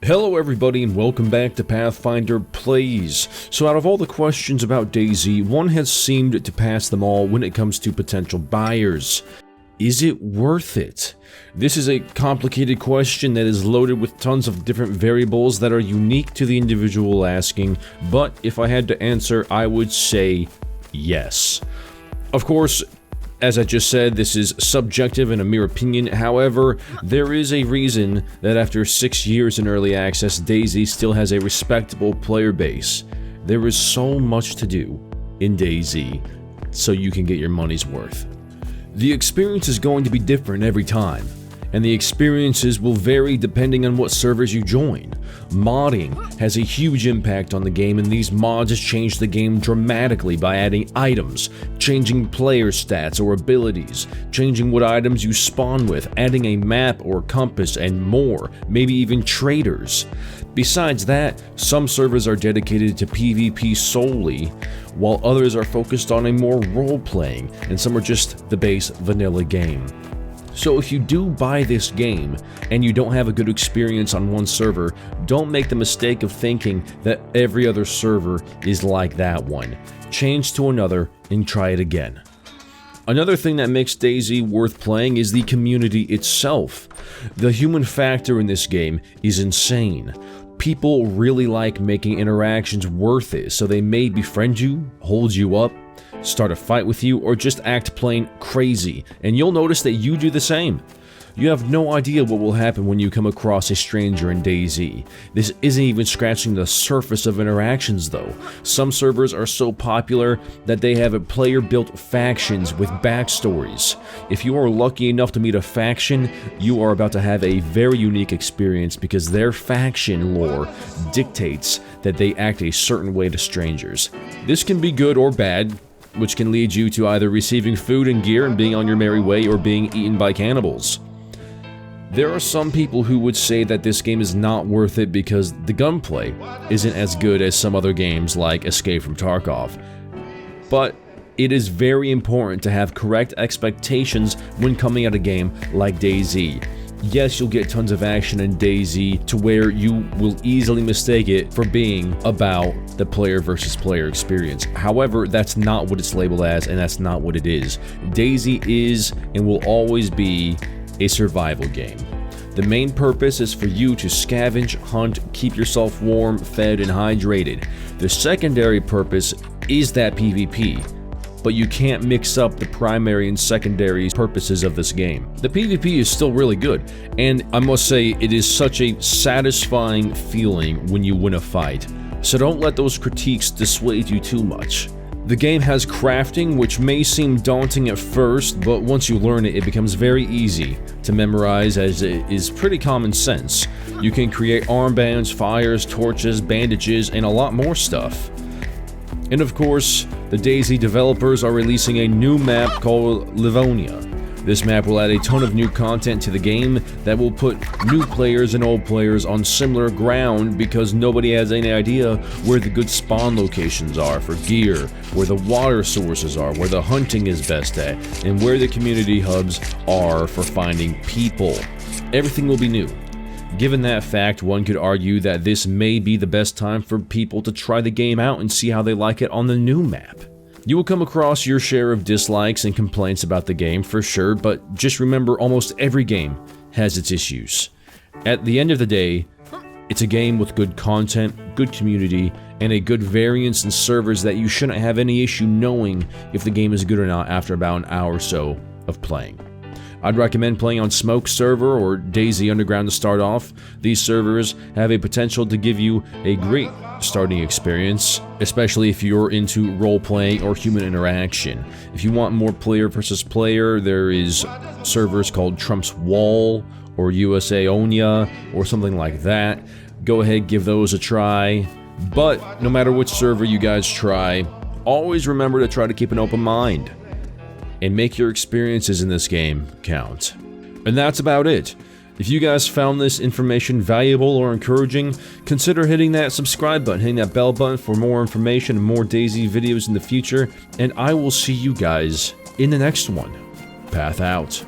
Hello everybody and welcome back to Pathfinder Plays. So out of all the questions about Dayz, one has seemed to pass them all when it comes to potential buyers. Is it worth it? This is a complicated question that is loaded with tons of different variables that are unique to the individual asking, but if I had to answer, I would say yes. Of course, as I just said, this is subjective and a mere opinion. However, there is a reason that after 6 years in early access, Dayz still has a respectable player base. There is so much to do in Dayz, so you can get your money's worth. The experience is going to be different every time, and the experiences will vary depending on what servers you join. Modding has a huge impact on the game, and these mods change the game dramatically by adding items, changing player stats or abilities, changing what items you spawn with, adding a map or compass, and more, maybe even traders. Besides that, some servers are dedicated to PvP solely, while others are focused on a more role-playing, and some are just the base vanilla game. So if you do buy this game and you don't have a good experience on one server, don't make the mistake of thinking that every other server is like that one. Change to another and try it again. Another thing that makes Dayz worth playing is the community itself. The human factor in this game is insane. People really like making interactions worth it, so they may befriend you, hold you up, start a fight with you, or just act plain crazy, and you'll notice that you do the same. You have no idea what will happen when you come across a stranger in Dayz. This isn't even scratching the surface of interactions though. Some servers are so popular that they have player-built factions with backstories. If you are lucky enough to meet a faction, you are about to have a very unique experience because their faction lore dictates that they act a certain way to strangers. This can be good or bad, which can lead you to either receiving food and gear and being on your merry way or being eaten by cannibals. There are some people who would say that this game is not worth it because the gunplay isn't as good as some other games like Escape from Tarkov. But it is very important to have correct expectations when coming at a game like Dayz. Yes, you'll get tons of action in Dayz to where you will easily mistake it for being about the player versus player experience. However, that's not what it's labeled as, and that's not what it is. Dayz is and will always be a survival game. The main purpose is for you to scavenge, hunt, keep yourself warm, fed, and hydrated. The secondary purpose is that PvP. But you can't mix up the primary and secondary purposes of this game. The PvP is still really good, and I must say it is such a satisfying feeling when you win a fight. So don't let those critiques dissuade you too much. The game has crafting, which may seem daunting at first, but once you learn it, it becomes very easy to memorize as it is pretty common sense. You can create armbands, fires, torches, bandages, and a lot more stuff. And of course, the Dayz developers are releasing a new map called Livonia. This map will add a ton of new content to the game that will put new players and old players on similar ground because nobody has any idea where the good spawn locations are for gear, where the water sources are, where the hunting is best at, and where the community hubs are for finding people. Everything will be new. Given that fact, one could argue that this may be the best time for people to try the game out and see how they like it on the new map. You will come across your share of dislikes and complaints about the game for sure, but just remember almost every game has its issues. At the end of the day, it's a game with good content, good community, and a good variance in servers that you shouldn't have any issue knowing if the game is good or not after about an hour or so of playing. I'd recommend playing on Smoke server or Dayz Underground to start off. These servers have a potential to give you a great starting experience, especially if you're into role-playing or human interaction. If you want more player versus player, there is servers called Trump's Wall or USA Onya or something like that. Go ahead, give those a try. But no matter which server you guys try, always remember to try to keep an open mind and make your experiences in this game count. And that's about it. If you guys found this information valuable or encouraging, consider hitting that subscribe button, hitting that bell button for more information and more Dayz videos in the future, and I will see you guys in the next one. Path out.